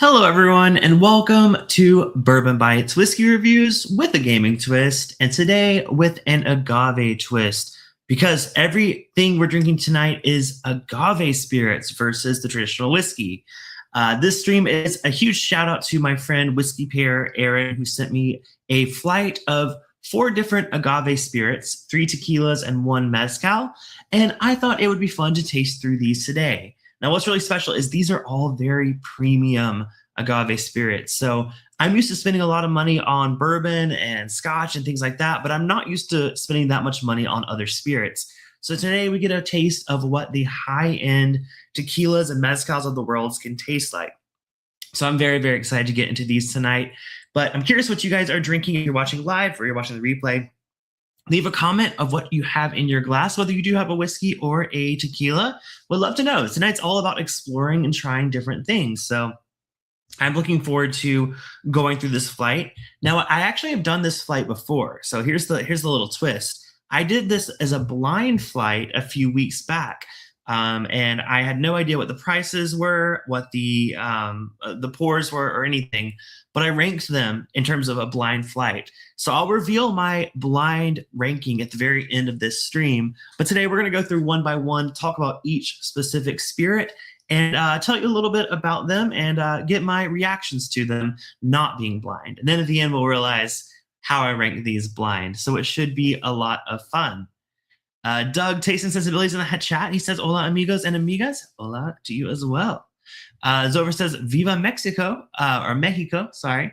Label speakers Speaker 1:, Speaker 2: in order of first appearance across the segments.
Speaker 1: Hello, everyone, and welcome to Bourbon Bytes whiskey reviews with a gaming twist, and today with an agave twist, because everything we're drinking tonight is agave spirits versus the traditional whiskey. This stream is a huge shout out to my friend whiskey pair Aaron, who sent me a flight of 4 different agave spirits, 3 tequilas, and 1 mezcal, and I thought it would be fun to taste through these today. Now, what's really special is these are all very premium agave spirits. So I'm used to spending a lot of money on bourbon and scotch and things like that, but I'm not used to spending that much money on other spirits. So today we get a taste of what the high-end tequilas and mezcals of the world can taste like. So I'm very, very excited to get into these tonight. But I'm curious what you guys are drinking if you're watching live or you're watching the replay. Leave a comment of what you have in your glass, whether you do have a whiskey or a tequila. Would love to know. Tonight's all about exploring and trying different things. So I'm looking forward to going through this flight. Now, I actually have done this flight before. So here's the little twist. I did this as a blind flight a few weeks back. And I had no idea what the prices were, what the pours were, or anything, but I ranked them in terms of a blind flight. So I'll reveal my blind ranking at the very end of this stream. But today we're going to go through one by one, talk about each specific spirit, and tell you a little bit about them and get my reactions to them not being blind. And then at the end, we'll realize how I rank these blind. So it should be a lot of fun. Doug, Taste and Sensibilities in the chat. He says, hola, amigos and amigas. Hola to you as well. Zover says, Viva Mexico, or Mexico, sorry.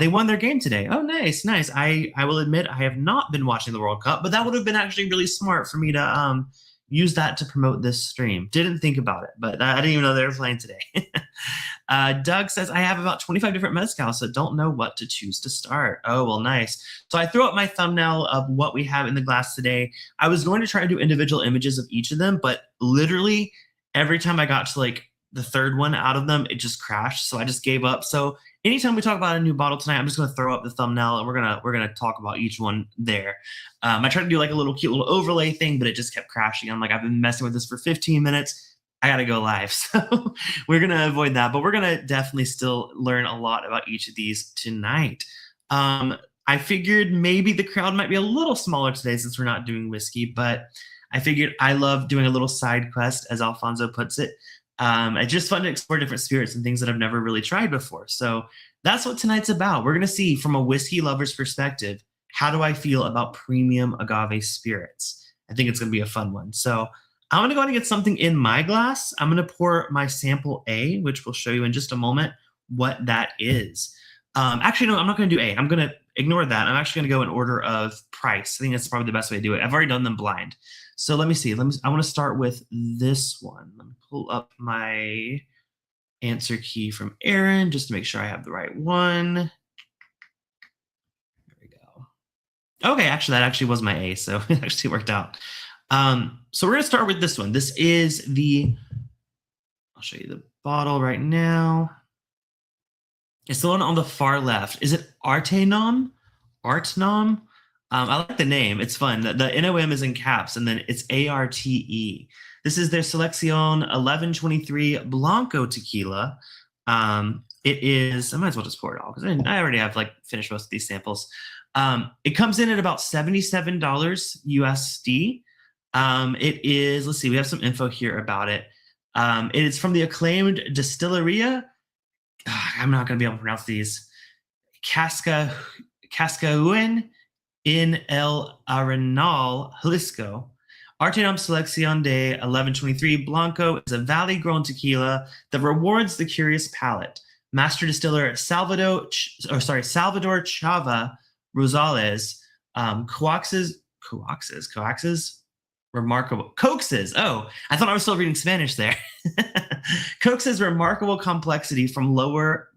Speaker 1: They won their game today. Oh, nice, nice. I will admit I have not been watching the World Cup, but that would have been actually really smart for me to use that to promote this stream. Didn't think about it, but I didn't even know they were playing today. Doug says, I have about 25 different mezcals, so don't know what to choose to start. Oh, well, nice. So I threw up my thumbnail of what we have in the glass today. I was going to try to do individual images of each of them, but literally every time I got to like the third one out of them, it just crashed. So I just gave up. So anytime we talk about a new bottle tonight, I'm just going to throw up the thumbnail and we're gonna talk about each one there. I tried to do like a little cute little overlay thing, but it just kept crashing. I'm like, I've been messing with this for 15 minutes. I got to go live. So we're going to avoid that, but we're going to definitely still learn a lot about each of these tonight. I figured maybe the crowd might be a little smaller today since we're not doing whiskey, but I figured I love doing a little side quest, as Alfonso puts it. It's just fun to explore different spirits and things that I've never really tried before. So that's what tonight's about. We're going to see from a whiskey lover's perspective, how do I feel about premium agave spirits? I think it's going to be a fun one. So I'm going to go ahead and get something in my glass. I'm going to pour my sample A, which we'll show you in just a moment what that is. Actually, no, I'm not going to do A. I'm going to ignore that. I'm actually going to go in order of price. I think that's probably the best way to do it. I've already done them blind. So let me see. I want to start with this one. Let me pull up my answer key from Aaron just to make sure I have the right one. There we go. Okay, actually, that actually was my A, so it actually worked out. So we're going to start with this one. This is I'll show you the bottle right now. It's the one on the far left. Is it ArteNom? ArteNom? I like the name. It's fun. The NOM is in caps, and then it's ARTE. This is their Selección 1123 Blanco tequila. It is, I might as well just pour it all because I already have like finished most of these samples. It comes in at about $77 USD. It is, let's see, we have some info here about it. It is from the acclaimed distilleria. I'm not going to be able to pronounce these. Cascauen in El Arenal, Jalisco. ArteNom Selección de 1123 Blanco is a valley-grown tequila that rewards the curious palate. Master distiller Salvador Chava Rosales coaxes. Oh, I thought I was still reading Spanish there. Coaxes remarkable complexity from lower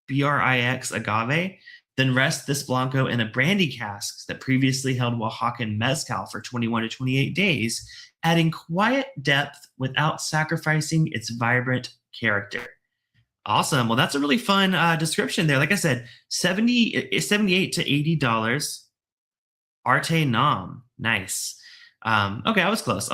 Speaker 1: BRIX agave, then rest this Blanco in a brandy cask that previously held Oaxacan mezcal for 21 to 28 days, adding quiet depth without sacrificing its vibrant character. Awesome. Well, that's a really fun description there. Like I said, $78 to $80. ArteNom. Nice. Okay, I was close.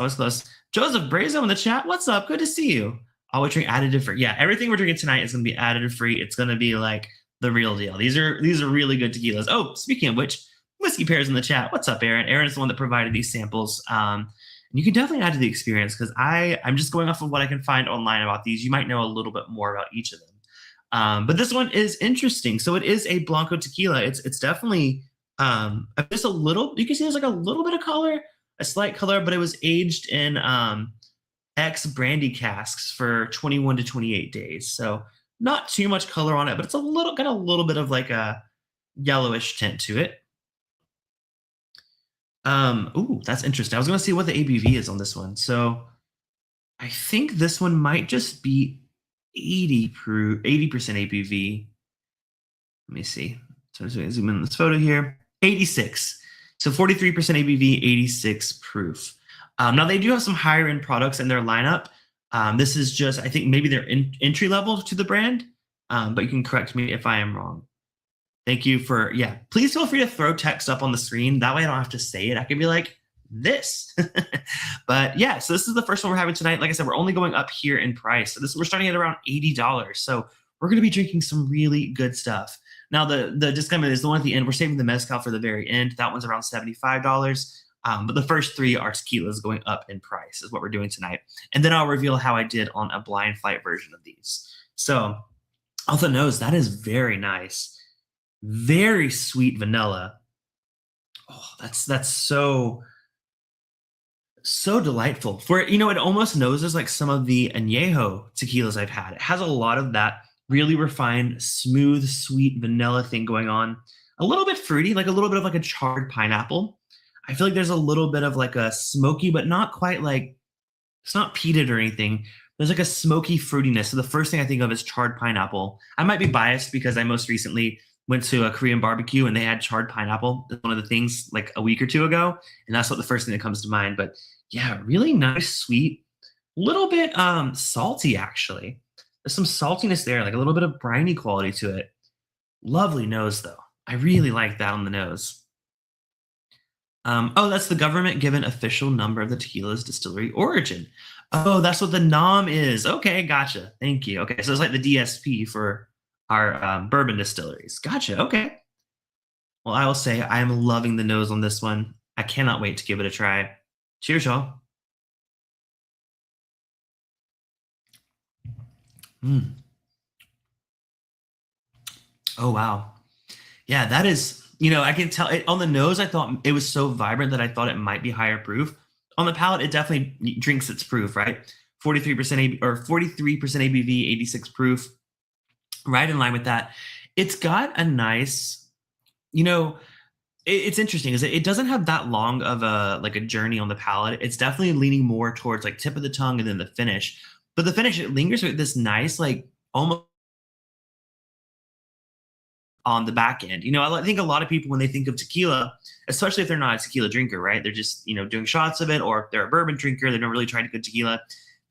Speaker 1: Joseph Brazo in the chat. What's up? Good to see you. Always drink additive free. Yeah, everything we're drinking tonight is going to be additive free. It's going to be like the real deal. These are really good tequilas. Oh, speaking of which, Whiskey Pairs in the chat. What's up, Aaron? Aaron's the one that provided these samples. And you can definitely add to the experience because I'm just going off of what I can find online about these. You might know a little bit more about each of them. But this one is interesting. So it is a Blanco tequila. It's definitely just a little. You can see there's like a little bit of color, a slight color, but it was aged in X brandy casks for 21 to 28 days. So not too much color on it, but it's got a little bit of like a yellowish tint to it. Ooh, that's interesting. I was going to see what the ABV is on this one. So I think this one might just be 80% ABV. Let me see. So zoom in on this photo here. 86. So 43% ABV, 86 proof. Now they do have some higher end products in their lineup. This is just, I think maybe they're entry level to the brand, but you can correct me if I am wrong. Thank you for, please feel free to throw text up on the screen. That way I don't have to say it. I can be like this. But yeah, so this is the first one we're having tonight. Like I said, we're only going up here in price. So we're starting at around $80. So we're going to be drinking some really good stuff. Now the disclaimer is the one at the end. We're saving the mezcal for the very end. That one's around $75. But the first three are tequilas going up in price is what we're doing tonight. And then I'll reveal how I did on a blind flight version of these. So off the nose, that is very nice. Very sweet vanilla. Oh, that's so delightful. For, it almost noses like some of the Añejo tequilas I've had. It has a lot of that really refined, smooth, sweet vanilla thing going on. A little bit fruity, like a little bit of like a charred pineapple. I feel like there's a little bit of like a smoky, but not quite like, it's not peated or anything. There's like a smoky fruitiness. So the first thing I think of is charred pineapple. I might be biased because I most recently went to a Korean barbecue and they had charred pineapple. That's one of the things like a week or two ago. And that's what the first thing that comes to mind. But yeah, really nice, sweet, little bit salty actually. There's some saltiness there, like a little bit of briny quality to it. Lovely nose though. I really like that on the nose. Oh, that's the government given official number of the tequila's distillery origin. Oh, that's what the NOM is. Okay, gotcha. Thank you. Okay, so it's like the DSP for our bourbon distilleries. Gotcha. Okay. Well, I will say I am loving the nose on this one. I cannot wait to give it a try. Cheers, y'all. Oh, wow. Yeah, that is, I can tell it on the nose. I thought it was so vibrant that I thought it might be higher proof. On the palate, it definitely drinks its proof, right? 43% or 43% ABV, 86 proof. Right in line with that. It's got a nice, it's interesting is it doesn't have that long of a journey on the palate. It's definitely leaning more towards like tip of the tongue and then the finish. But the finish, it lingers with this nice, like almost on the back end. I think a lot of people when they think of tequila, especially if they're not a tequila drinker, right? They're just, doing shots of it, or if they're a bourbon drinker, they don't really try to good tequila.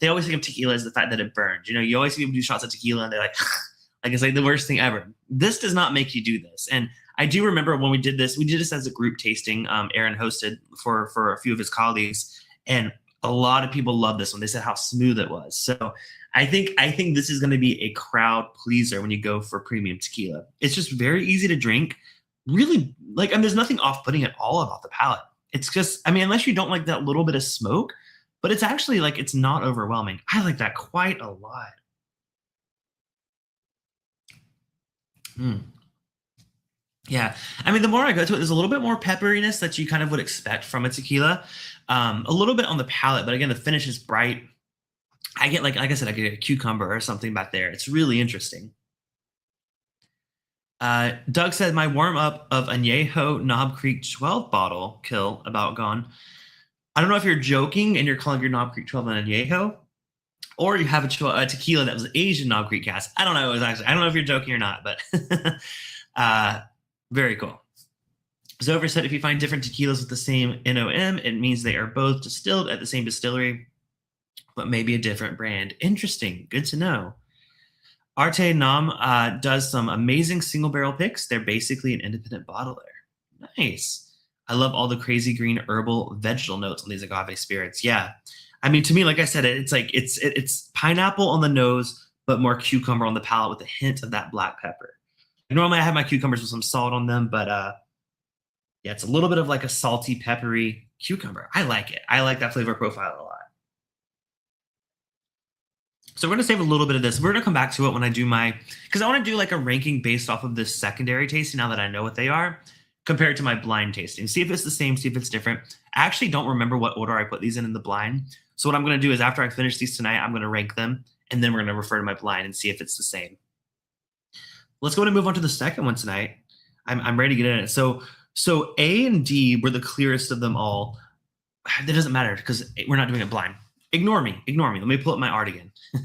Speaker 1: They always think of tequila as the fact that it burns. You always see people do shots of tequila and they're like, like it's like the worst thing ever. This does not make you do this. And I do remember when we did this as a group tasting. Aaron hosted for a few of his colleagues, and a lot of people loved this one. They said how smooth it was. So I think this is going to be a crowd pleaser when you go for premium tequila. It's just very easy to drink. Really, there's nothing off-putting at all about the palate. It's just, unless you don't like that little bit of smoke, but it's actually it's not overwhelming. I like that quite a lot. Yeah. The more I go to it, there's a little bit more pepperiness that you kind of would expect from a tequila. A little bit on the palate, but again, the finish is bright. I get like I said, I get a cucumber or something back there. It's really interesting. Doug said, my warm up of Añejo Knob Creek 12 bottle kill about gone. I don't know if you're joking and you're calling your Knob Creek 12 an Añejo, or you have a tequila that was Asian Knob Creek cast. I don't know. I don't know if you're joking or not, but very cool. Zover said, if you find different tequilas with the same NOM, it means they are both distilled at the same distillery, but maybe a different brand. Interesting. Good to know. ArteNom does some amazing single barrel picks. They're basically an independent bottler. Nice. I love all the crazy green herbal vegetal notes on these agave spirits. Yeah. I mean, to me, like I said, it's like it's pineapple on the nose, but more cucumber on the palate with a hint of that black pepper. Normally, I have my cucumbers with some salt on them, but yeah, it's a little bit of like a salty, peppery cucumber. I like it. I like that flavor profile a lot. So we're going to save a little bit of this. We're going to come back to it when I do because I want to do like a ranking based off of this secondary tasting now that I know what they are compared to my blind tasting. See if it's the same, see if it's different. I actually don't remember what order I put these in the blind. So what I'm going to do is after I finish these tonight, I'm going to rank them and then we're going to refer to my blind and see if it's the same. Let's go ahead and move on to the second one tonight. I'm ready to get in it. So A and D were the clearest of them all. That doesn't matter because we're not doing it blind. Ignore me. Let me pull up my art again. All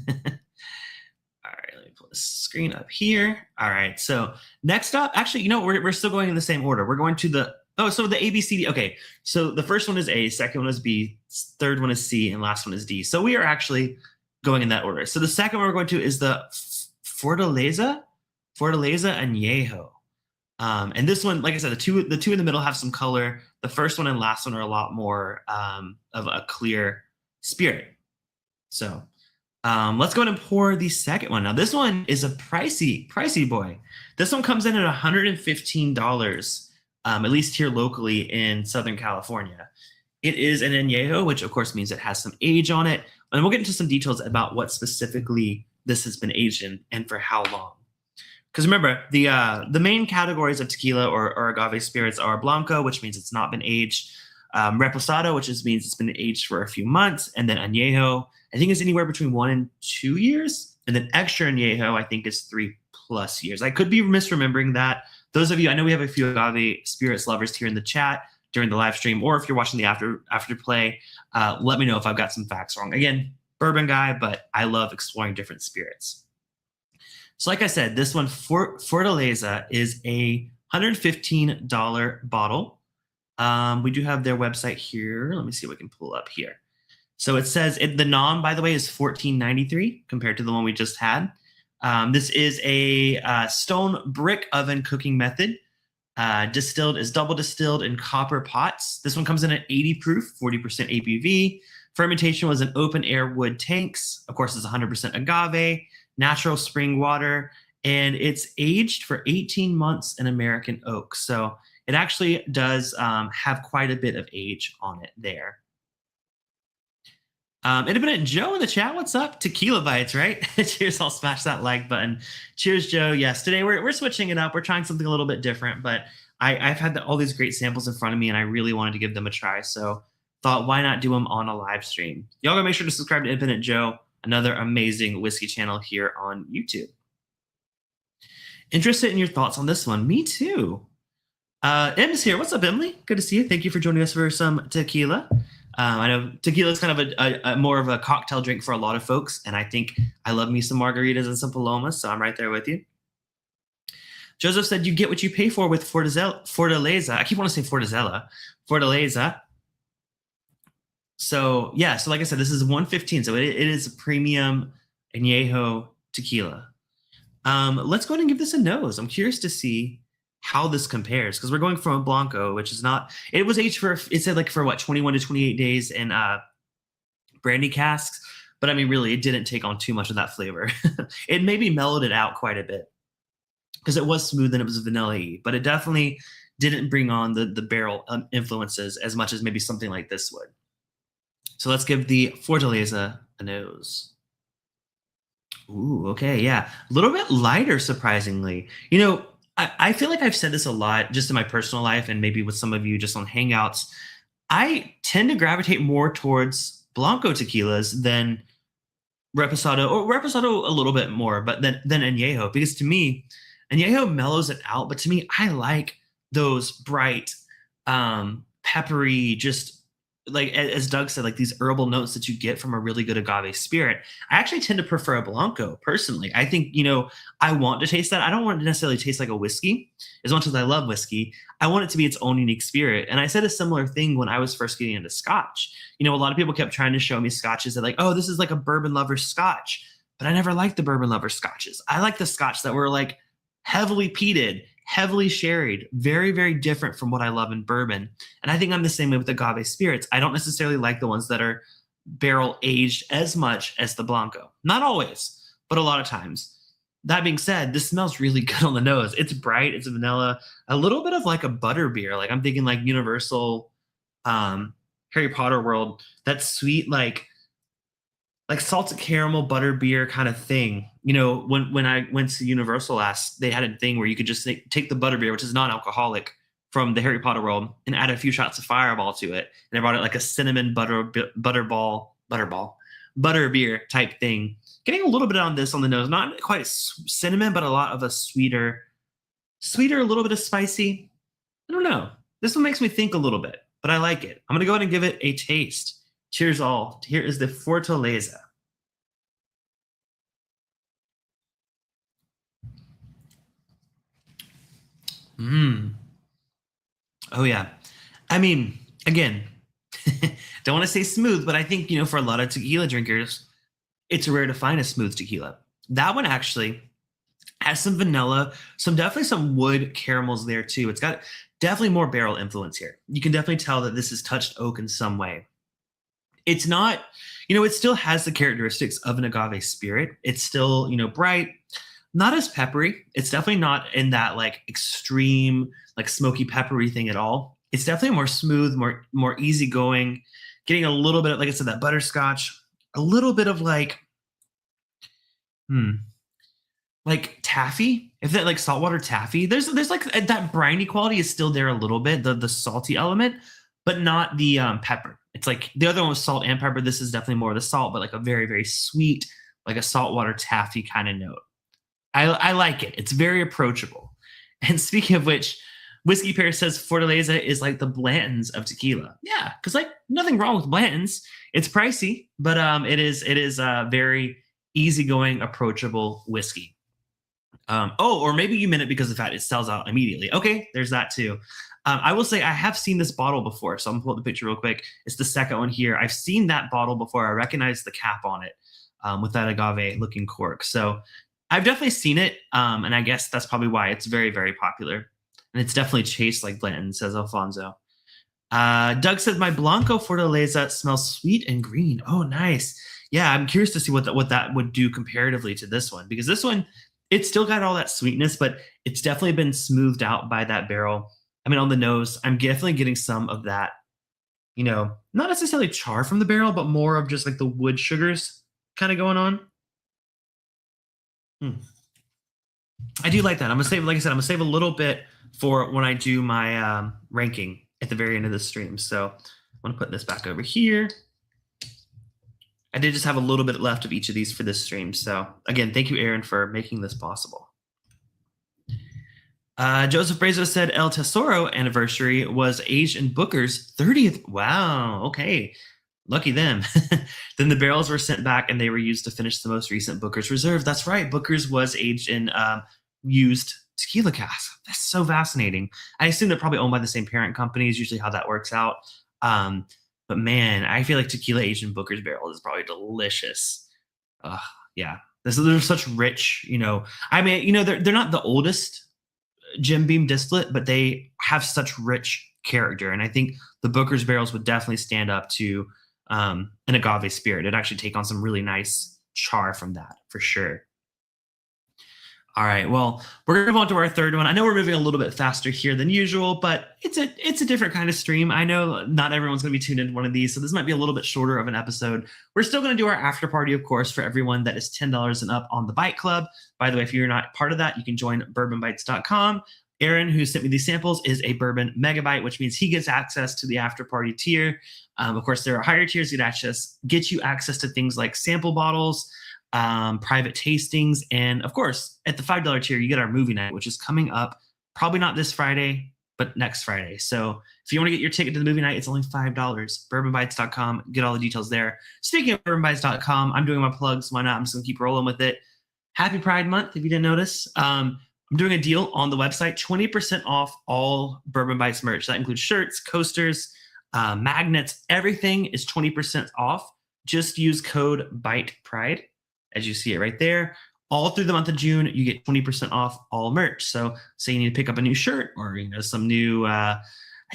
Speaker 1: right, let me pull this screen up here. All right, so next up, actually, we're still going in the same order. We're going to the A, B, C, D. Okay, so the first one is A, second one is B, third one is C, and last one is D. So we are actually going in that order. So the second one we're going to is the Fortaleza Añejo. And this one, like I said, the two in the middle have some color. The first one and last one are a lot more of a clear spirit. So let's go ahead and pour the second one. Now this one is a pricey boy. This one comes in at $115, at least here locally in Southern California. It is an Añejo, which of course means it has some age on it. And we'll get into some details about what specifically this has been aged in and for how long. Because remember, the main categories of tequila or agave spirits are Blanco, which means it's not been aged, Reposado, which means it's been aged for a few months, and then Añejo, I think is anywhere between 1 and 2 years, and then extra Añejo, I think is 3+ years. I could be misremembering that. Those of you, I know we have a few agave spirits lovers here in the chat during the live stream, or if you're watching the after play, let me know if I've got some facts wrong. Again, bourbon guy, but I love exploring different spirits. So like I said, this one, Fortaleza, is a $115 bottle. We do have their website here. Let me see what we can pull up here. So it says, the nom, by the way, is $14.93 compared to the one we just had. This is a stone brick oven cooking method. Distilled is double distilled in copper pots. This one comes in at 80 proof, 40% ABV. Fermentation was in open air wood tanks. Of course, it's 100% agave, natural spring water, and it's aged for 18 months in American oak. So it actually does have quite a bit of age on it there. Independent Joe in the chat, what's up? Tequila Bytes, right? Cheers, I'll smash that like button. Cheers, Joe. Yes, today we're switching it up. We're trying something a little bit different, but I've had all these great samples in front of me, and I really wanted to give them a try, so thought, why not do them on a live stream? Y'all gotta make sure to subscribe to Independent Joe, another amazing whiskey channel here on YouTube. Interested in your thoughts on this one? Me too. Em's here. What's up, Emily? Good to see you. Thank you for joining us for some tequila. I know tequila is kind of a more of a cocktail drink for a lot of folks, and I think I love me some margaritas and some palomas, so I'm right there with you. Joseph said you get what you pay for with Fortaleza. I keep wanting to say Fortaleza. So yeah, so like I said, this is 115, so it is a premium Añejo tequila. Let's go ahead and give this a nose. I'm curious to see how this compares, because we're going from a Blanco, which is not, it was aged for, it said like for what, 21 to 28 days in brandy casks, but I mean, really, it didn't take on too much of that flavor. It maybe mellowed it out quite a bit, because it was smooth and it was vanilla-y, but it definitely didn't bring on the barrel influences as much as maybe something like this would. So let's give the Fortaleza a nose. Ooh, okay, yeah. A little bit lighter, surprisingly. You know, I feel like I've said this a lot just in my personal life and maybe with some of you just on Hangouts. I tend to gravitate more towards Blanco tequilas than Reposado, or Reposado a little bit more, but than Añejo, because to me, Añejo mellows it out, but to me, I like those bright, peppery, just like as Doug said, like these herbal notes that you get from a really good agave spirit. I actually tend to prefer a Blanco personally. I think, you know, I want to taste that. I don't want it to necessarily taste like a whiskey. As much as I love whiskey, I want it to be its own unique spirit. And I said a similar thing when I was first getting into Scotch. You know, a lot of people kept trying to show me Scotches that like, oh, this is like a bourbon lover Scotch. But I never liked the bourbon lover Scotches. I like the Scotch that were like heavily peated, heavily sherried, very, very different from what I love in bourbon. And I think I'm the same way with agave spirits. I don't necessarily like the ones that are barrel aged as much as the Blanco. Not always, but a lot of times. That being said, this smells really good on the nose. It's bright, it's vanilla, a little bit of like a butter beer. Like I'm thinking like Universal, Harry Potter world, that sweet like salted caramel butter beer kind of thing. You know, when I went to Universal last, they had a thing where you could just take the butter beer, which is non-alcoholic from the Harry Potter world, and add a few shots of Fireball to it. And I brought it like a cinnamon butter beer type thing. Getting a little bit on this on the nose, not quite cinnamon, but a lot of a sweeter, a little bit of spicy. I don't know. This one makes me think a little bit, but I like it. I'm gonna go ahead and give it a taste. Cheers all. Here is the Fortaleza. Oh yeah. I mean, again, don't want to say smooth, but I think, you know, for a lot of tequila drinkers, it's rare to find a smooth tequila. That one actually has some vanilla, definitely some wood caramels there too. It's got definitely more barrel influence here. You can definitely tell that this has touched oak in some way. It's not, you know, it still has the characteristics of an agave spirit. It's still, you know, bright, not as peppery. It's definitely not in that like extreme, like smoky peppery thing at all. It's definitely more smooth, more easygoing, getting a little bit of, like I said, that butterscotch, a little bit of like taffy, if that like saltwater taffy. There's like that briny quality is still there a little bit, the salty element, but not the pepper. It's like the other one was salt and pepper. This is definitely more of the salt, but like a very, very sweet, like a saltwater taffy kind of note. I like it. It's very approachable. And speaking of which, Whiskey Pear says Fortaleza is like the Blanton's of tequila. Yeah, because like nothing wrong with Blanton's. It's pricey, but it is a very easygoing, approachable whiskey. Or maybe you meant it because of the fact it sells out immediately. Okay, there's that too. I will say I have seen this bottle before, so I'm gonna pull up the picture real quick. It's the second one here. I've seen that bottle before. I recognize the cap on it with that agave looking cork. So I've definitely seen it, and I guess that's probably why it's very, very popular. And it's definitely chased like Blanton, says Alfonso. Doug says, my Blanco Fortaleza smells sweet and green. Oh, nice. Yeah, I'm curious to see what that would do comparatively to this one, because this one, it's still got all that sweetness, but it's definitely been smoothed out by that barrel. I mean, on the nose, I'm definitely getting some of that, you know, not necessarily char from the barrel, but more of just like the wood sugars kind of going on. I do like that. I'm gonna save, like I said, I'm gonna save a little bit for when I do my ranking at the very end of the stream. So I'm gonna put this back over here. I did just have a little bit left of each of these for this stream. So again, thank you, Aaron, for making this possible. Joseph Brazo said El Tesoro anniversary was aged in Booker's 30th. Wow. Okay. Lucky them. Then the barrels were sent back and they were used to finish the most recent Booker's Reserve. That's right. Booker's was aged in used tequila casks. That's so fascinating. I assume they're probably owned by the same parent company is usually how that works out. But man, I feel like tequila aged in Booker's barrels is probably delicious. Yeah. They're such rich, you know. I mean, you know, they're not the oldest Jim Beam distillate, but they have such rich character. And I think the Booker's barrels would definitely stand up to an agave spirit. It'd actually take on some really nice char from that for sure. All right, well, we're gonna move on to our third one. I know we're moving a little bit faster here than usual, but it's a different kind of stream. I know not everyone's gonna be tuned into one of these, so this might be a little bit shorter of an episode. We're still gonna do our after party, of course, for everyone that is $10 and up on the Byte Club. By the way, if you're not part of that, you can join bourbonbytes.com. Aaron, who sent me these samples, is a bourbon megabyte, which means he gets access to the after party tier. Of course, there are higher tiers that get you access to things like sample bottles, private tastings, and of course, at the $5 tier, you get our movie night, which is coming up probably not this Friday, but next Friday. So if you want to get your ticket to the movie night, it's only $5. Bourbonbytes.com. Get all the details there. Speaking of bourbonbytes.com, I'm doing my plugs. Why not? I'm just going to keep rolling with it. Happy Pride Month, if you didn't notice. I'm doing a deal on the website, 20% off all Bourbon Bytes merch. That includes shirts, coasters, magnets. Everything is 20% off. Just use code BYTEPRIDE, as you see it right there. All through the month of June, you get 20% off all merch. So say you need to pick up a new shirt or, you know, some new, I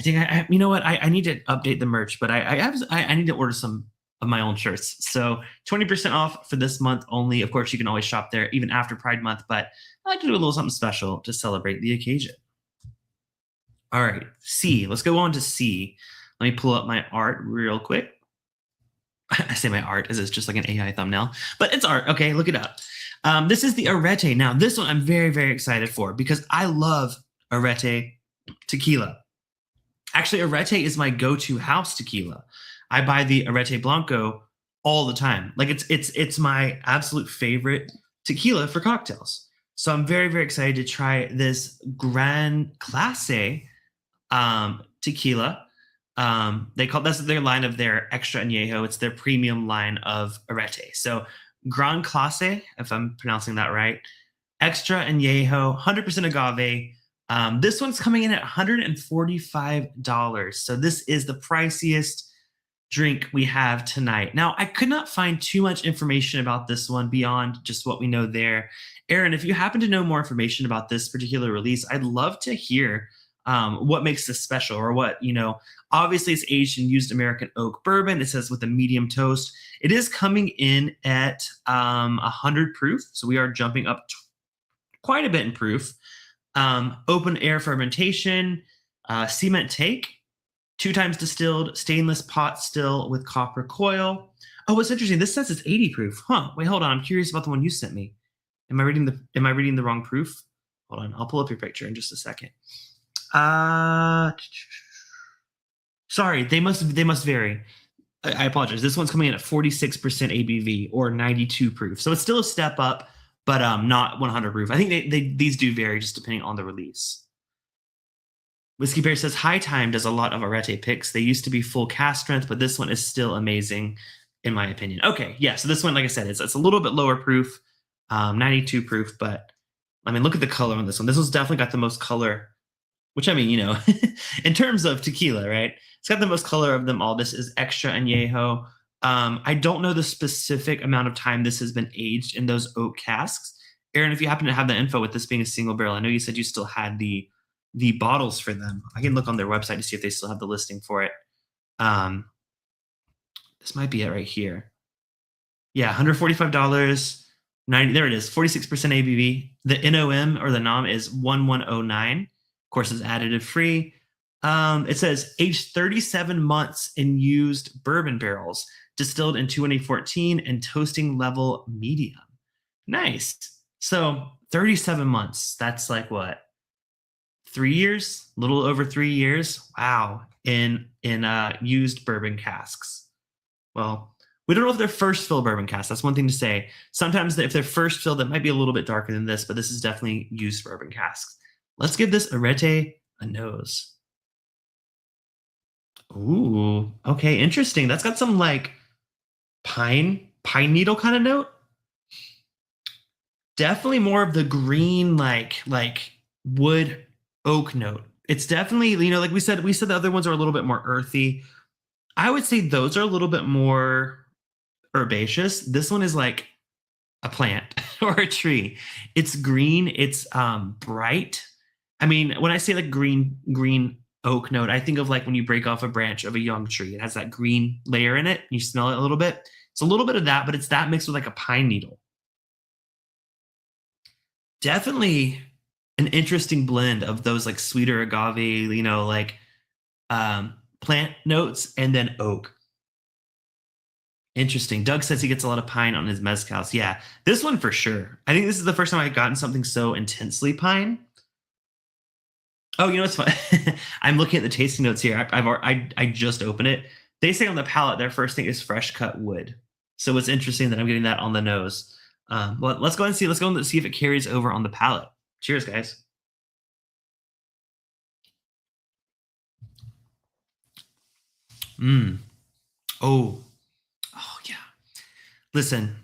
Speaker 1: think you know what? I need to update the merch, but I need to order some of my own shirts. So 20% off for this month only. Of course, you can always shop there even after Pride Month, but I like to do a little something special to celebrate the occasion. All right, C. Let's go on to C. Let me pull up my art real quick. I say my art as it's just like an AI thumbnail, but it's art. Okay, look it up. This is the Arette. Now, this one I'm very, very excited for because I love Arette tequila. Actually, Arette is my go-to house tequila. I buy the Arette Blanco all the time. Like it's my absolute favorite tequila for cocktails. So I'm very, very excited to try this Gran Clase tequila. That's their line of their extra añejo. It's their premium line of Arette. So Gran Clase, if I'm pronouncing that right, extra añejo, 100% agave. This one's coming in at $145. So this is the priciest drink we have tonight. Now, I could not find too much information about this one beyond just what we know there. Aaron, if you happen to know more information about this particular release, I'd love to hear what makes this special, or what, obviously it's aged in used American oak bourbon. It says with a medium toast. It is coming in at 100 proof. So we are jumping up quite a bit in proof. Open air fermentation, cement take, 2 times distilled, stainless pot still with copper coil. Oh, what's interesting, this says it's 80 proof. Huh, wait, hold on. I'm curious about the one you sent me. Am I reading the wrong proof? Hold on, I'll pull up your picture in just a second. Sorry, they must vary. I apologize. This one's coming in at 46% ABV or 92 proof. So it's still a step up, but not 100 proof. I think these do vary just depending on the release. Whiskey Bear says High Time does a lot of Arette picks. They used to be full cast strength, but this one is still amazing, in my opinion. Okay, yeah. So this one, like I said, it's a little bit lower proof, 92 proof. But I mean, look at the color on this one. This one's definitely got the most color, which I mean, in terms of tequila, right? It's got the most color of them all. This is extra añejo. I don't know the specific amount of time this has been aged in those oak casks. Aaron, if you happen to have the info with this being a single barrel, I know you said you still had the bottles for them. I can look on their website to see if they still have the listing for it. This might be it right here. Yeah, $145. 90, there it is, 46% ABV. The NOM or the NOM is 1109. Of course, it's additive free. It says aged 37 months in used bourbon barrels, distilled in 2014 and toasting level medium. Nice. So 37 months. That's like what? 3 years? A little over 3 years. Wow. In used bourbon casks. Well, we don't know if they're first fill bourbon casks. That's one thing to say. Sometimes if they're first fill, that might be a little bit darker than this, but this is definitely used bourbon casks. Let's give this Arette a nose. Ooh, okay, interesting. That's got some like pine needle kind of note. Definitely more of the green, like wood oak note. It's definitely, like we said the other ones are a little bit more earthy. I would say those are a little bit more herbaceous. This one is like a plant or a tree. It's green. It's bright. I mean, when I say like green oak note, I think of like when you break off a branch of a young tree. It has that green layer in it. You smell it a little bit. It's a little bit of that, but it's that mixed with like a pine needle. Definitely an interesting blend of those like sweeter agave, plant notes and then oak. Interesting. Doug says he gets a lot of pine on his mezcals. Yeah, this one for sure. I think this is the first time I've gotten something so intensely pine. Oh, it's fun. I'm looking at the tasting notes here. I just opened it. They say on the palate their first thing is fresh cut wood. So it's interesting that I'm getting that on the nose. Well, let's go and see. Let's go and see if it carries over on the palate. Cheers, guys. Oh, yeah. Listen,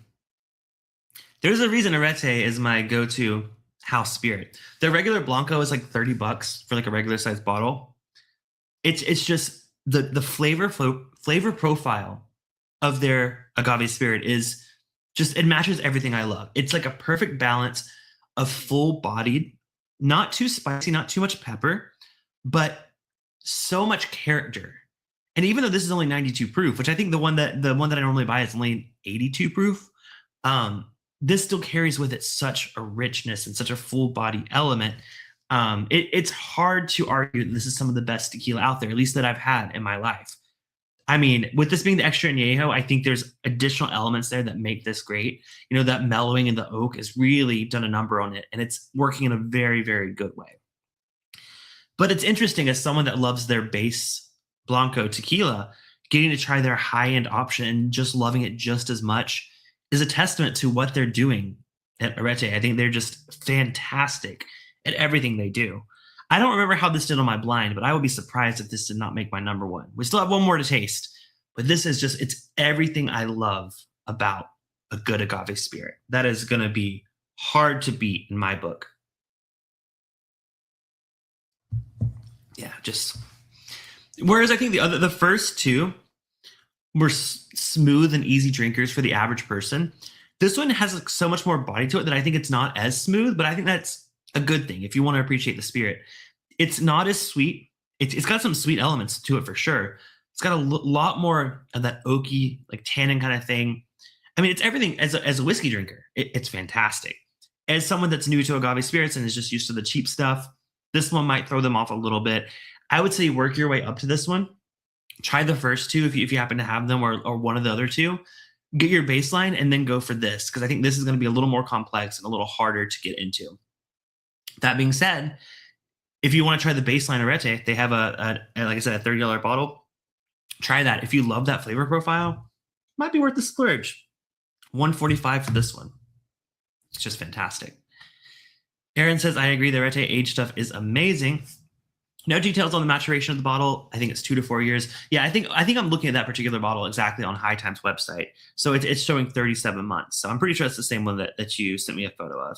Speaker 1: there's a reason Arette is my go-to house spirit. Their regular Blanco is like $30 for like a regular size bottle. It's just the flavor profile of their agave spirit is just, it matches everything I love. It's like a perfect balance of full-bodied, not too spicy, not too much pepper, but so much character. And even though this is only 92 proof, which I think the one that I normally buy is only 82 proof, this still carries with it such a richness and such a full body element. It's hard to argue that this is some of the best tequila out there, at least that I've had in my life. I mean, with this being the extra añejo, I think there's additional elements there that make this great. You know, that mellowing in the oak has really done a number on it, and it's working in a very, very good way. But it's interesting, as someone that loves their base Blanco tequila, getting to try their high-end option and just loving it just as much is a testament to what they're doing at Arette. I think they're just fantastic at everything they do. I don't remember how this did on my blind, but I would be surprised if this did not make my number one. We still have one more to taste, but this is just, it's everything I love about a good agave spirit. That is going to be hard to beat in my book. Yeah, just, whereas I think the first two were smooth and easy drinkers for the average person. This one has like so much more body to it that I think it's not as smooth, but I think that's a good thing if you want to appreciate the spirit. It's not as sweet. It's got some sweet elements to it for sure. It's got a lot more of that oaky, like tannin kind of thing. I mean, it's everything. As a whiskey drinker, it's fantastic. As someone that's new to agave spirits and is just used to the cheap stuff, this one might throw them off a little bit. I would say work your way up to this one. Try the first two if you happen to have them, or one of the other two. Get your baseline and then go for this, because I think this is going to be a little more complex and a little harder to get into. That being said, if you want to try the baseline Arette, they have like I said, a $30 bottle. Try that. If you love that flavor profile, might be worth the splurge. $145 for this one. It's just fantastic. Aaron says, I agree, the Arette age stuff is amazing. No details on the maturation of the bottle. I think it's 2 to 4 years. Yeah, I think I'm looking at that particular bottle exactly on High Times website. So it's showing 37 months. So I'm pretty sure it's the same one that you sent me a photo of.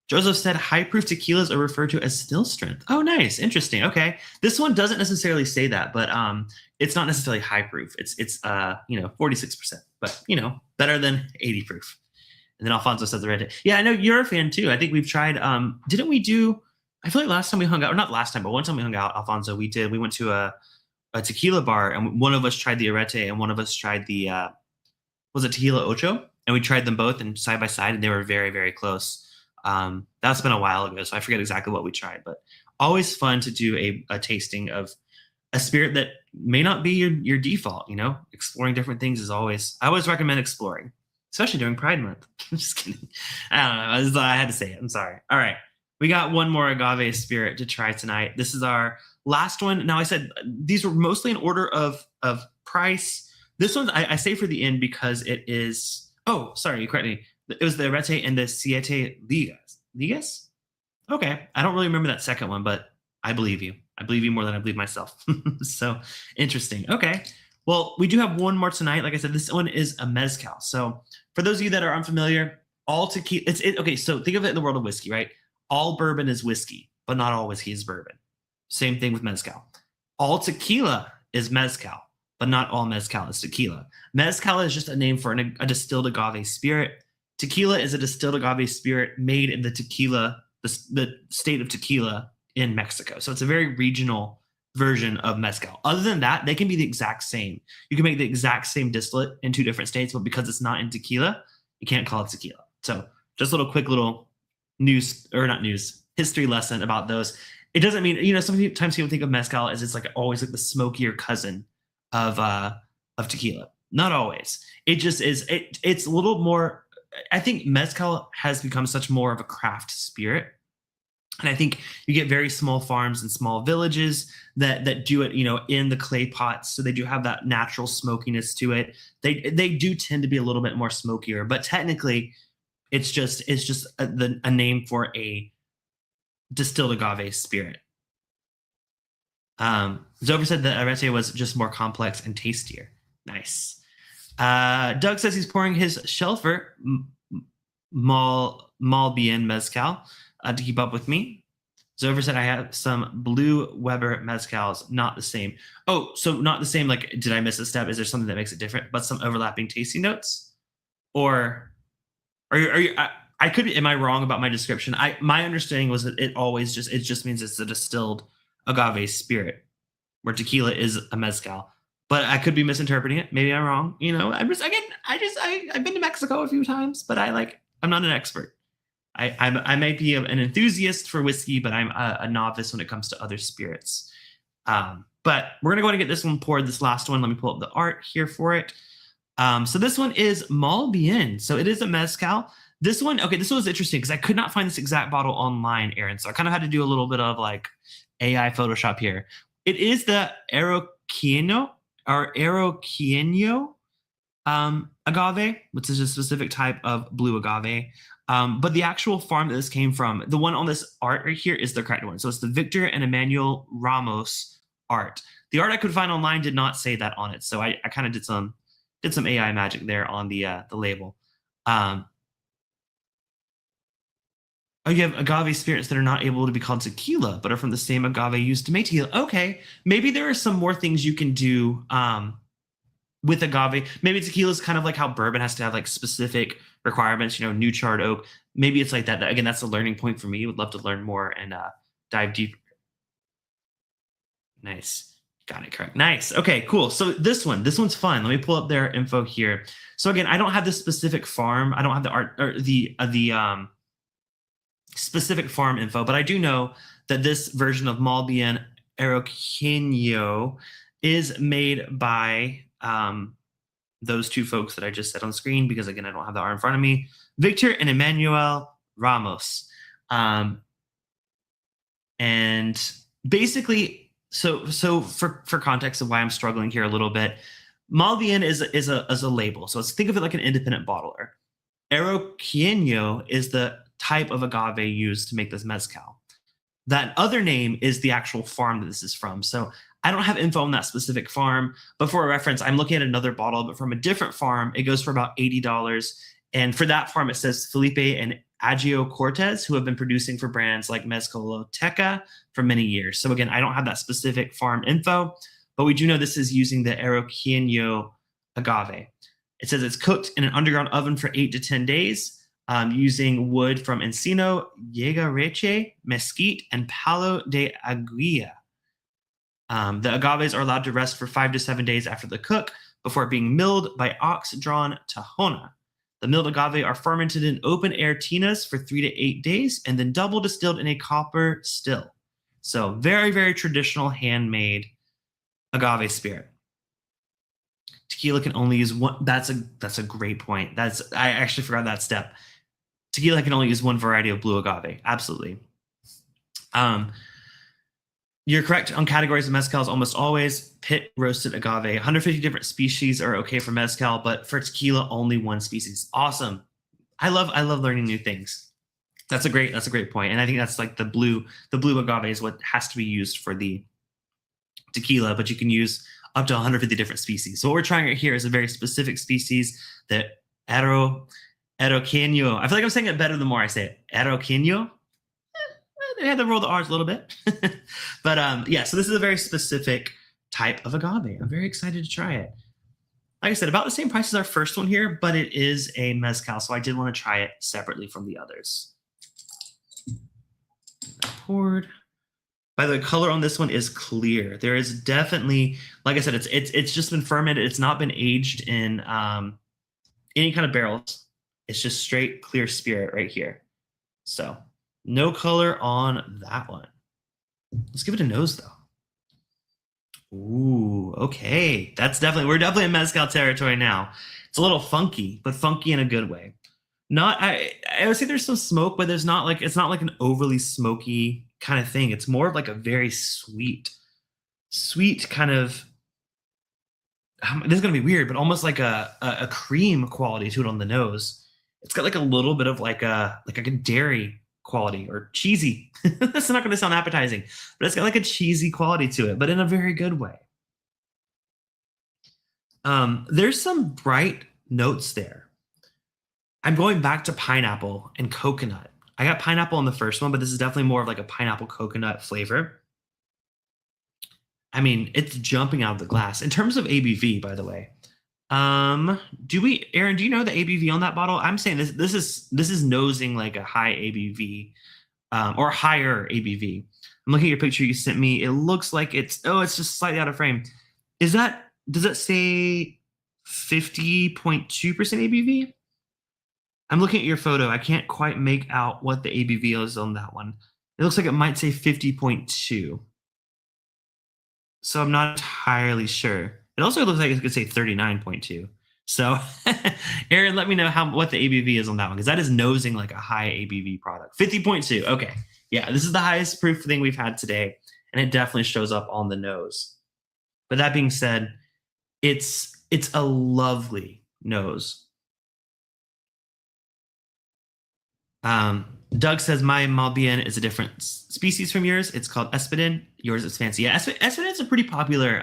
Speaker 1: Joseph said high proof tequilas are referred to as still strength. Oh, nice. Interesting. Okay. This one doesn't necessarily say that, but it's not necessarily high proof. It's 46%, but better than 80 proof. And then Alfonso says the red. Yeah, I know you're a fan too. I think we've tried, didn't we do, I feel like last time we hung out, or not last time, but one time we hung out, Alfonso, we went to a tequila bar, and one of us tried the Arette and one of us tried the, was it Tequila Ocho? And we tried them both and side by side, and they were very, very close. That's been a while ago, so I forget exactly what we tried, but always fun to do a tasting of a spirit that may not be your default. Exploring different things I always recommend exploring, especially during Pride Month. I'm just kidding. I don't know. I had to say it. I'm sorry. All right. We got one more agave spirit to try tonight. This is our last one. Now, I said these were mostly in order of price. This one I say for the end because it is, oh, sorry, you correct me. It was the Arette and the Siete Ligas. Ligas? Okay. I don't really remember that second one, but I believe you. I believe you more than I believe myself. So interesting. Okay. Well, we do have one more tonight. Like I said, this one is a mezcal. So for those of you that are unfamiliar, all tequila, okay, so think of it in the world of whiskey, right? All bourbon is whiskey, but not all whiskey is bourbon. Same thing with mezcal. All tequila is mezcal, but not all mezcal is tequila. Mezcal is just a name for a distilled agave spirit. Tequila is a distilled agave spirit made in the state of Tequila in Mexico. So it's a very regional version of mezcal. Other than that, they can be the exact same. You can make the exact same distillate in 2 different states, but because it's not in tequila, you can't call it tequila. So just a quick little history lesson about those. It doesn't mean, sometimes people think of mezcal as it's like always like the smokier cousin of tequila. Not always. It just is. It's a little more. I think mezcal has become such more of a craft spirit. And I think you get very small farms and small villages that do it, in the clay pots. So they do have that natural smokiness to it. They do tend to be a little bit more smokier, but technically it's just a name for a distilled agave spirit. Zover said that Arette was just more complex and tastier. Nice. Doug says he's pouring his Shelfer Malbian Mezcal to keep up with me. Zover said I have some Blue Weber Mezcals, not the same. Oh, so not the same, like, did I miss a step? Is there something that makes it different, but some overlapping tasting notes? Or are you I could be, am I wrong about my description? My understanding was that it just means it's a distilled agave spirit. where tequila is a mezcal. But I could be misinterpreting it. Maybe I'm wrong. You know, I've been to Mexico a few times, but I'm not an expert. I might be an enthusiast for whiskey, but I'm a novice when it comes to other spirits. But we're gonna go ahead and get this one poured. This last one, let me pull up the art here for it. So this one is Mal Bien. So it is a mezcal. This one was interesting because I could not find this exact bottle online, Aaron. So I kind of had to do a little bit of like AI Photoshop here. It is the Arroqueño agave, which is a specific type of blue agave. But the actual farm that this came from, the one on this art right here is the correct one. So it's the Victor and Emmanuel Ramos art. The art I could find online did not say that on it. So I kind of did some AI magic there on the label. You have agave spirits that are not able to be called tequila, but are from the same agave used to make tequila. Okay, maybe there are some more things you can do with agave. Maybe tequila is kind of like how bourbon has to have like specific requirements, you know, new charred oak. Maybe it's like that. Again, that's a learning point for me. Would love to learn more and dive deeper. Nice. Got it correct. Nice. Okay, cool. So this one's fun. Let me pull up their info here. So again, I don't have the specific farm. I don't have the art or the specific farm info, but I do know that this version of Mal Bien Arroqueño is made by those two folks that I just said on screen, because again, I don't have the art in front of me, Victor and Emmanuel Ramos. And basically, so for context of why I'm struggling here a little bit, Mal Bien is a label. So let's think of it like an independent bottler. Arroqueño is the type of agave used to make this mezcal. That other name is the actual farm that this is from. So I don't have info on that specific farm, but for a reference, I'm looking at another bottle, but from a different farm, it goes for about $80. And for that farm, it says Felipe and Agio Cortez, who have been producing for brands like Mezcaloteca for many years. So again, I don't have that specific farm info, but we do know this is using the Arroqueño agave. It says it's cooked in an underground oven for 8 to 10 days. Using wood from Encino, Yegareche, Mesquite, and Palo de Aguilla. The agaves are allowed to rest for 5 to 7 days after the cook before being milled by ox-drawn tahona. The milled agave are fermented in open-air tinas for 3 to 8 days and then double distilled in a copper still. So very, very traditional handmade agave spirit. Tequila can only use one. That's a great point. I actually forgot that step. Tequila can only use one variety of blue agave. Absolutely. You're correct on categories of mezcals. Almost always pit roasted agave. 150 different species are okay for mezcal, but for tequila, only one species. Awesome. I love learning new things. That's a great point. And I think that's like the blue agave is what has to be used for the tequila, but you can use up to 150 different species. So what we're trying right here is a very specific species, the Arroqueño. I feel like I'm saying it better the more I say it. Arroqueño. They had to roll the R's a little bit. But yeah, so this is a very specific type of agave. I'm very excited to try it. Like I said, about the same price as our first one here, but it is a mezcal, so I did want to try it separately from the others. Poured. By the way, color on this one is clear. There is definitely, like I said, it's just been fermented. It's not been aged in any kind of barrels. It's just straight clear spirit right here. So no color on that one. Let's give it a nose though. Ooh, okay. We're definitely in mezcal territory now. It's a little funky, but funky in a good way. I would say there's some smoke, but it's not like an overly smoky kind of thing. It's more of like a very sweet kind of, this is gonna be weird, but almost like a cream quality to it on the nose. It's got like a little bit of like a dairy quality or cheesy. That's not gonna sound appetizing, but it's got like a cheesy quality to it, but in a very good way. There's some bright notes there. I'm going back to pineapple and coconut. I got pineapple in the first one, but this is definitely more of like a pineapple coconut flavor. I mean, it's jumping out of the glass. In terms of ABV, by the way, Aaron, do you know the ABV on that bottle? I'm saying this is nosing like a high ABV or higher ABV. I'm looking at your picture you sent me. It looks like it's just slightly out of frame. Does it say 50.2% ABV? I'm looking at your photo. I can't quite make out what the ABV is on that one. It looks like it might say 50.2. So I'm not entirely sure. It also looks like it could say 39.2. So Aaron, let me know what the ABV is on that one, because that is nosing like a high ABV product. 50.2. Okay. Yeah, this is the highest proof thing we've had today, and it definitely shows up on the nose. But that being said, it's a lovely nose. Doug says my Malbian is a different species from yours. It's called Espadin. Yours is fancy. Yeah, Espadin is a pretty popular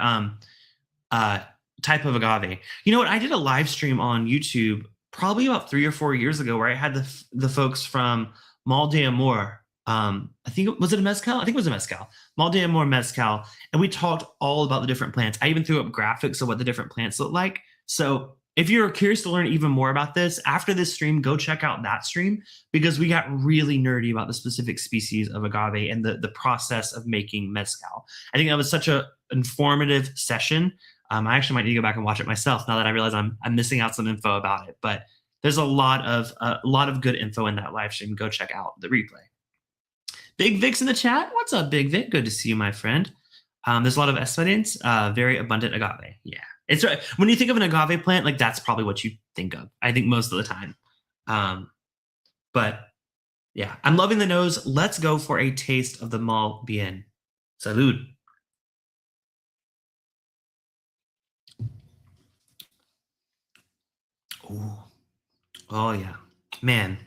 Speaker 1: type of agave. You know what? I did a live stream on YouTube probably about 3 or 4 years ago where I had the folks from Mal de Amor. I think was it a mezcal? I think it was a mezcal. Mal de Amor mezcal, and we talked all about the different plants. I even threw up graphics of what the different plants look like. So if you're curious to learn even more about this, after this stream, go check out that stream, because we got really nerdy about the specific species of agave and the process of making mezcal. I think that was such an informative session. I actually might need to go back and watch it myself now that I realize I'm missing out some info about it. But there's a lot of good info in that live stream. Go check out the replay. Big Vic's in the chat. What's up, Big Vic? Good to see you, my friend. There's a lot of espadins, very abundant agave. Yeah, it's right. When you think of an agave plant, like that's probably what you think of, I think, most of the time. But yeah, I'm loving the nose. Let's go for a taste of the Mal Bien. Salud. Ooh. Oh yeah, man.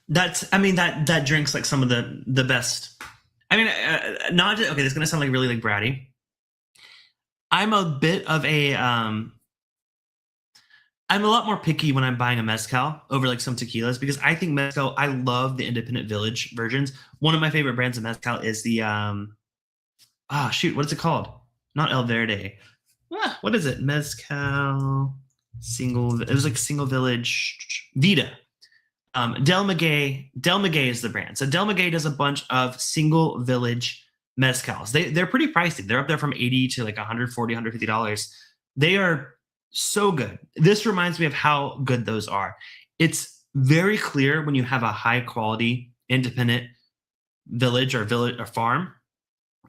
Speaker 1: That drinks like some of the best. I mean, not okay. This is gonna sound like really like bratty. I'm a bit of a I'm a lot more picky when I'm buying a mezcal over like some tequilas, because I think mezcal. I love the Independent Village versions. One of my favorite brands of mezcal is the what is it called? Not El Verde. What is it? Mezcal single. It was like Single Village Vida. Del Maguey is the brand. So Del Maguey does a bunch of Single Village mezcals. They're pretty pricey. They're up there from $80 to like $140, $150. They are so good. This reminds me of how good those are. It's very clear when you have a high quality independent village or farm.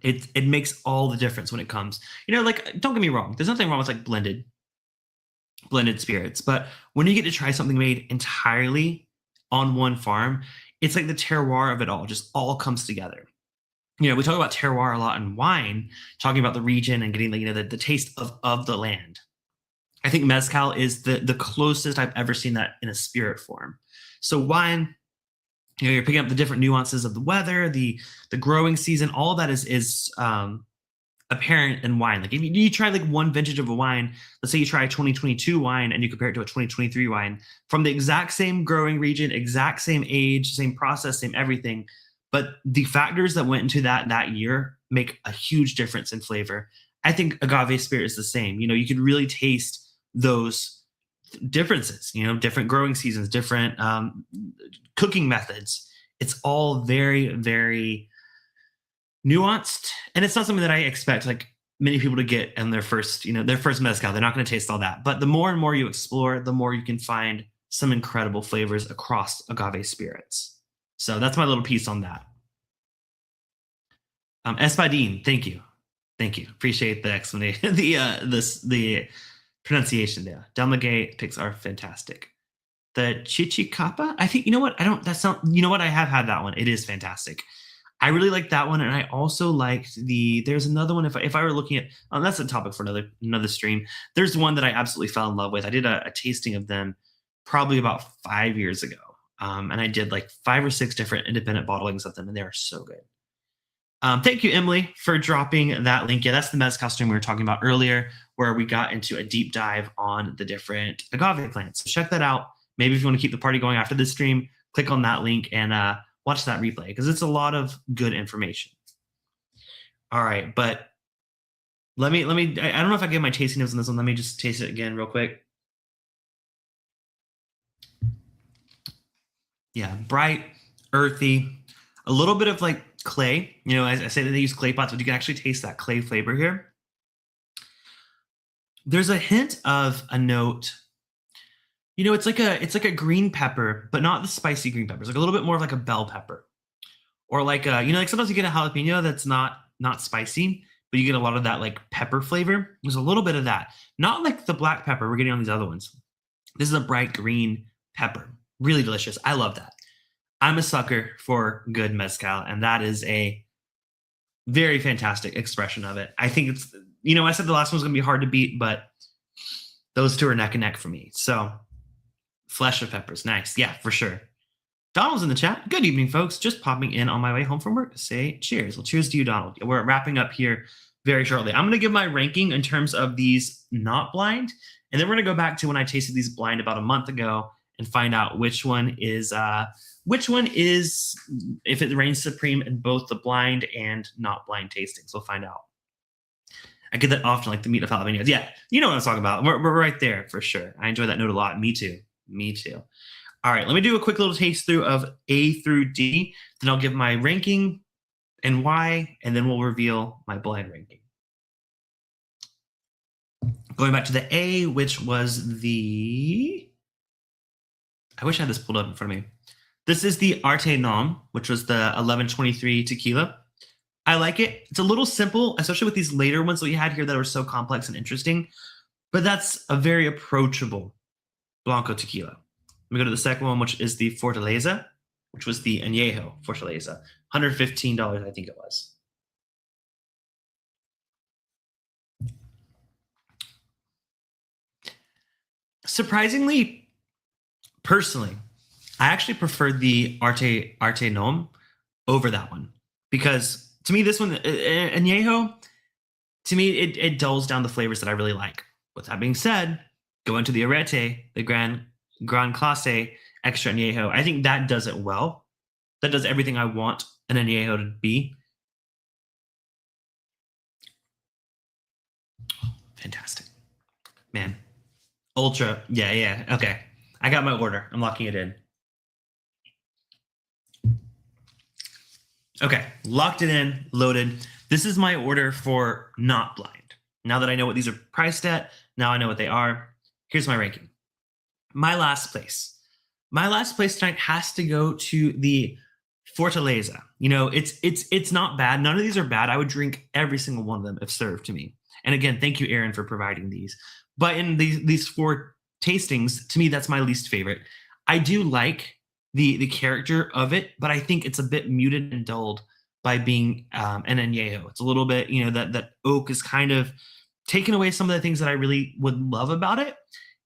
Speaker 1: It makes all the difference when it comes. Like, don't get me wrong. There's nothing wrong with like blended spirits, but when you get to try something made entirely on one farm, it's like the terroir of it all just all comes together. We talk about terroir a lot in wine, talking about the region and getting the taste of the land. I think mezcal is the closest I've ever seen that in a spirit form. So wine, you're picking up the different nuances of the weather, the growing season, all of that is apparent in wine. Like if you try like one vintage of a wine, let's say you try a 2022 wine and you compare it to a 2023 wine from the exact same growing region, exact same age, same process, same everything, but the factors that went into that year make a huge difference in flavor. I think agave spirit is the same. You could really taste those differences, different growing seasons, different cooking methods. It's all very, very nuanced, and it's not something that I expect like many people to get in their first mezcal. They're not going to taste all that, but the more and more you explore, the more you can find some incredible flavors across agave spirits. So that's my little piece on that. Espadin, thank you, appreciate the explanation. the pronunciation there. Del Maguey picks are fantastic. The Chichicapa, I think, I have had that one. It is fantastic. I really like that one, and I also liked there's another one, if I were looking at, that's a topic for another stream. There's one that I absolutely fell in love with. I did a tasting of them probably about 5 years ago, and I did like 5 or 6 different independent bottlings of them, and they are so good. Thank you, Emily, for dropping that link. Yeah, that's the mezcal stream we were talking about earlier, where we got into a deep dive on the different agave plants. So check that out. Maybe if you want to keep the party going after this stream, click on that link and watch that replay, because it's a lot of good information. All right, but let me. I don't know if I gave my tasting notes on this one. Let me just taste it again real quick. Yeah, bright, earthy, a little bit of like clay. You know, I say that they use clay pots, but you can actually taste that clay flavor here. There's a hint of a note. You know, it's like a green pepper, but not the spicy green peppers. Like a little bit more of like a bell pepper, or like a, you know, like sometimes you get a jalapeno that's not spicy, but you get a lot of that like pepper flavor. There's a little bit of that, not like the black pepper we're getting on these other ones. This is a bright green pepper, really delicious. I love that. I'm a sucker for good mezcal, and that is a very fantastic expression of it. I think it's, you know, I said the last one was going to be hard to beat, but those two are neck and neck for me. So, flesh of peppers, nice. Yeah, for sure. Donald's in the chat. Good evening, folks. Just popping in on my way home from work to say cheers. Well, cheers to you, Donald. We're wrapping up here very shortly. I'm going to give my ranking in terms of these not blind, and then we're going to go back to when I tasted these blind about a month ago and find out which one is, if it reigns supreme in both the blind and not blind tastings. We'll find out. I get that often, like the meat of jalapenos. Yeah, you know what I'm talking about. We're right there for sure. I enjoy that note a lot. Me too. All right, let me do a quick little taste through of A through D. Then I'll give my ranking and why, and then we'll reveal my blind ranking. Going back to the A, which was the... I wish I had this pulled up in front of me. This is the ArteNom, which was the 1123 tequila. I like it. It's a little simple, especially with these later ones that we had here that were so complex and interesting. But that's a very approachable Blanco tequila. Let me go to the second one, which is the Fortaleza, which was the Añejo Fortaleza. $115, I think it was. Surprisingly, personally, I actually preferred the ArteNom over that one, because to me, this one, Añejo, to me, it dulls down the flavors that I really like. With that being said, go into the Arette, the Gran Clase Extra Añejo. I think that does it well. That does everything I want an Añejo to be. Fantastic. Man. Ultra. Yeah. Okay. I got my order. I'm locking it in. Okay. Locked it in. Loaded. This is my order for not blind. Now that I know what these are priced at, now I know what they are. Here's my ranking. My last place tonight has to go to the Fortaleza. You know, it's not bad. None of these are bad. I would drink every single one of them if served to me. And again, thank you, Aaron, for providing these. But in these four tastings, to me, that's my least favorite. I do like the character of it, but I think it's a bit muted and dulled by being an Añejo. It's a little bit, you know, that oak is kind of taking away some of the things that I really would love about it.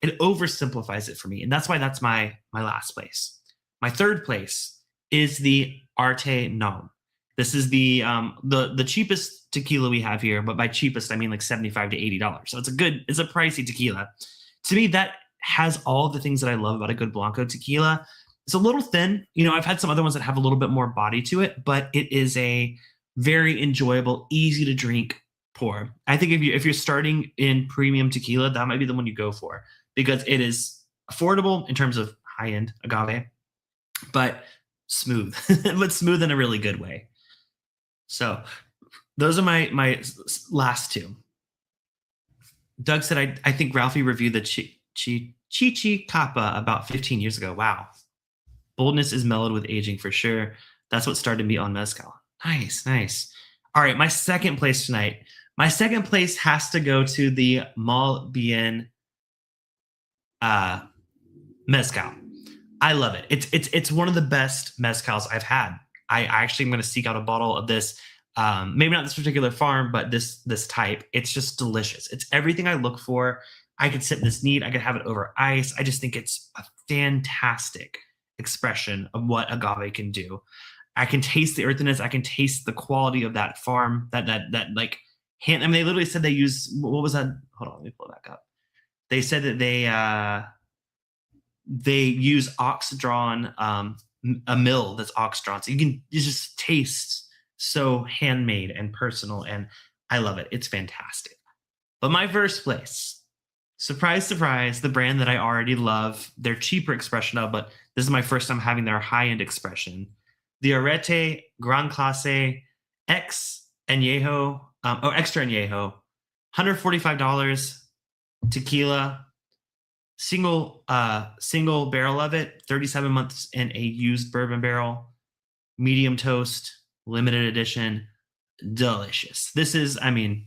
Speaker 1: It oversimplifies it for me, and that's why that's my last place. My third place is the ArteNom. This is the cheapest tequila we have here, but by cheapest I mean like $75 to $80. So it's a pricey tequila. To me, that has all the things that I love about a good Blanco tequila. It's a little thin. You know, I've had some other ones that have a little bit more body to it, but it is a very enjoyable, easy to drink pour. I think if you're starting in premium tequila, that might be the one you go for, because it is affordable in terms of high-end agave, but smooth, but smooth in a really good way. So those are my last two. Doug said, I think Ralphie reviewed the Chichi Kappa about 15 years ago. Wow. Boldness is mellowed with aging for sure. That's what started me on mezcal. Nice. All right, my second place tonight. My second place has to go to the Mal Bien Mezcal. I love it. It's one of the best mezcals I've had. I actually am going to seek out a bottle of this. Maybe not this particular farm, but this type. It's just delicious. It's everything I look for. I could sip this neat. I could have it over ice. I just think it's a fantastic expression of what agave can do. I can taste the earthiness. I can taste the quality of that farm. That like hand. I mean, they literally said they use, what was that? Hold on, let me pull it back up. They said that they use ox drawn, a mill that's ox drawn. So you just taste so handmade and personal, and I love it. It's fantastic. But my first place, surprise, surprise, the brand that I already love, their cheaper expression of, but this is my first time having their high-end expression. the Arette Gran Clase X Añejo, Extra Añejo, $145. Tequila, single barrel of it, 37 months in a used bourbon barrel, medium toast, limited edition, delicious. This is, I mean,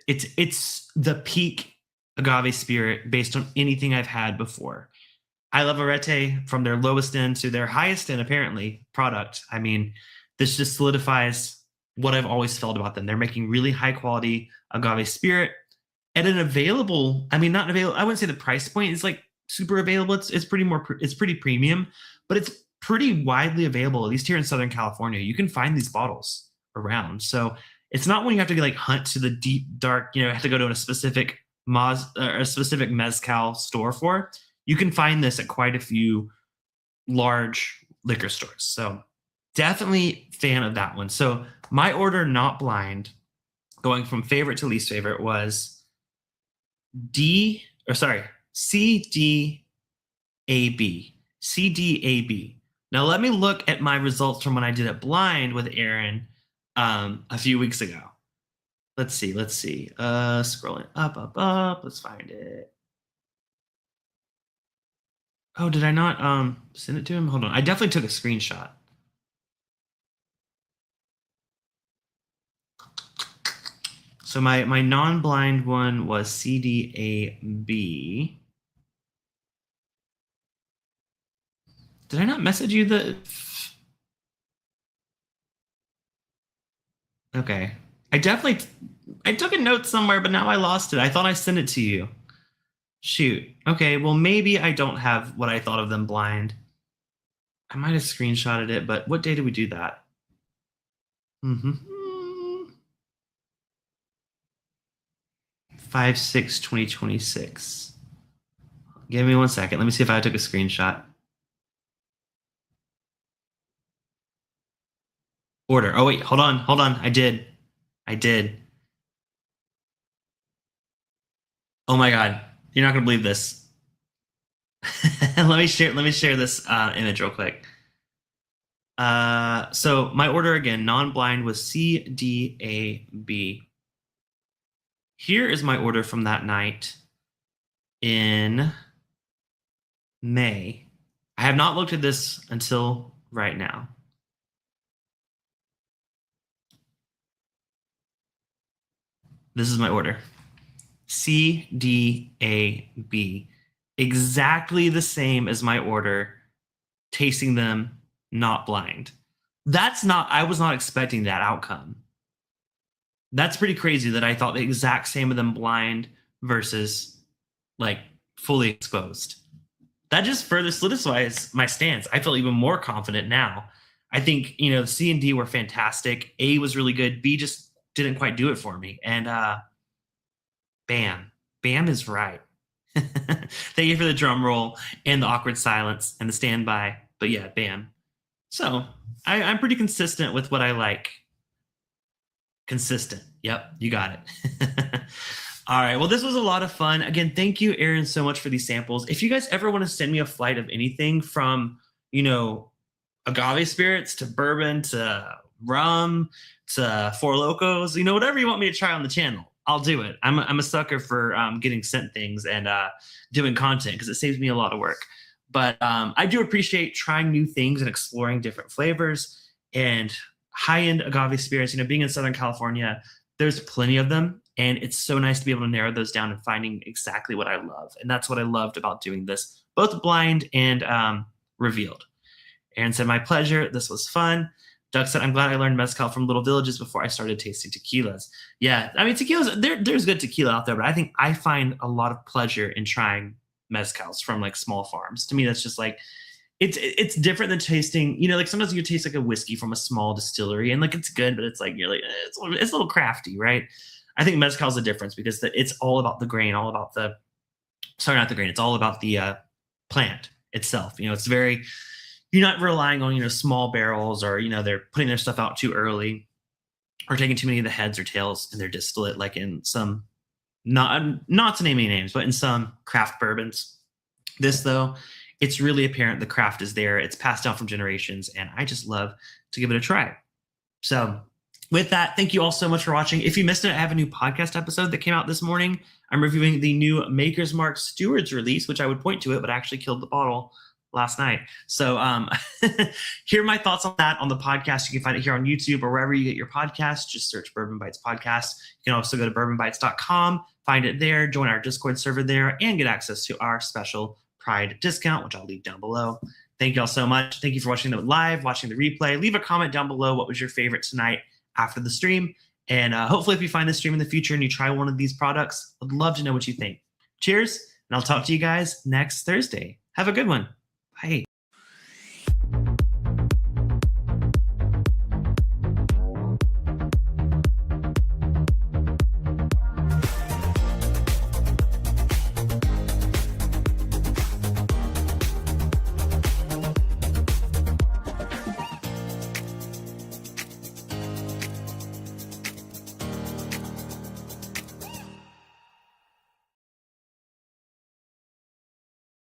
Speaker 1: it's the peak agave spirit based on anything I've had before. I love Arette from their lowest end to their highest end, apparently, product. I mean, this just solidifies what I've always felt about them. They're making really high quality agave spirit at an available, I mean, not available, I wouldn't say the price point is like super available. It's pretty premium, but it's pretty widely available, at least here in Southern California. You can find these bottles around. So it's not when you have to like hunt to the deep, dark, have to go to a specific mezcal store for. You can find this at quite a few large liquor stores. So definitely fan of that one. So my order, not blind, going from favorite to least favorite, was CDAB. CDAB. Now let me look at my results from when I did it blind with Aaron a few weeks ago. Let's see. Scrolling up. Let's find it. Oh, did I not send it to him? Hold on. I definitely took a screenshot. So my non-blind one was CDAB. Did I not message you the? Okay. I took a note somewhere, but now I lost it. I thought I sent it to you. Shoot. Okay, well, maybe I don't have what I thought of them blind. I might have screenshotted it, but what day did we do that? 5/6/2026. Give me 1 second. Let me see if I took a screenshot. Order. Oh, wait, hold on. I did. Oh my God. You're not going to believe this. let me share this image real quick. So my order again, non-blind, was CDAB. Here is my order from that night in May. I have not looked at this until right now. This is my order. CDAB. Exactly the same as my order, tasting them not blind. I was not expecting that outcome. That's pretty crazy that I thought the exact same of them blind versus like fully exposed. That just further solidifies my stance. I feel even more confident now. I think, C and D were fantastic. A was really good. B just didn't quite do it for me. And bam is right. Thank you for the drum roll and the awkward silence and the standby. But yeah, bam. So I'm pretty consistent with what I like. Consistent. Yep, you got it. All right. Well, this was a lot of fun. Again, thank you, Aaron, so much for these samples. If you guys ever want to send me a flight of anything from, agave spirits to bourbon to rum to Four Locos, whatever you want me to try on the channel, I'll do it. I'm a sucker for getting sent things and doing content because it saves me a lot of work. But I do appreciate trying new things and exploring different flavors and high-end agave spirits. Being in Southern California, there's plenty of them, and it's so nice to be able to narrow those down and finding exactly what I love. And that's what I loved about doing this, both blind and revealed. Aaron said, my pleasure. This was fun. Doug said, I'm glad I learned mezcal from little villages before I started tasting tequilas. Yeah, I mean, tequilas, there's good tequila out there, but I think I find a lot of pleasure in trying mezcals from like small farms. To me, that's just like, it's different than tasting, like sometimes you taste like a whiskey from a small distillery and like it's good, but it's like, you're like, it's a little crafty, right? I think mezcal is the difference because it's all about the grain, all about it's all about the plant itself. It's very, you're not relying on, small barrels or, they're putting their stuff out too early or taking too many of the heads or tails in their distillate, like in some, not to name any names, but in some craft bourbons. This, though, it's really apparent the craft is there. It's passed down from generations, and I just love to give it a try. So with that, thank you all so much for watching. If you missed it, I have a new podcast episode that came out this morning. I'm reviewing the new Maker's Mark Stewards release, which I would point to it, but I actually killed the bottle last night. So here are my thoughts on that on the podcast. You can find it here on YouTube or wherever you get your podcasts. Just search Bourbon Bytes Podcast. You can also go to bourbonbytes.com, find it there, join our Discord server there, and get access to our special Pride discount, which I'll leave down below. Thank you all so much. Thank you for watching the live, watching the replay. Leave a comment down below. What was your favorite tonight after the stream? And hopefully if you find this stream in the future and you try one of these products, I'd love to know what you think. Cheers, and I'll talk to you guys next Thursday. Have a good one.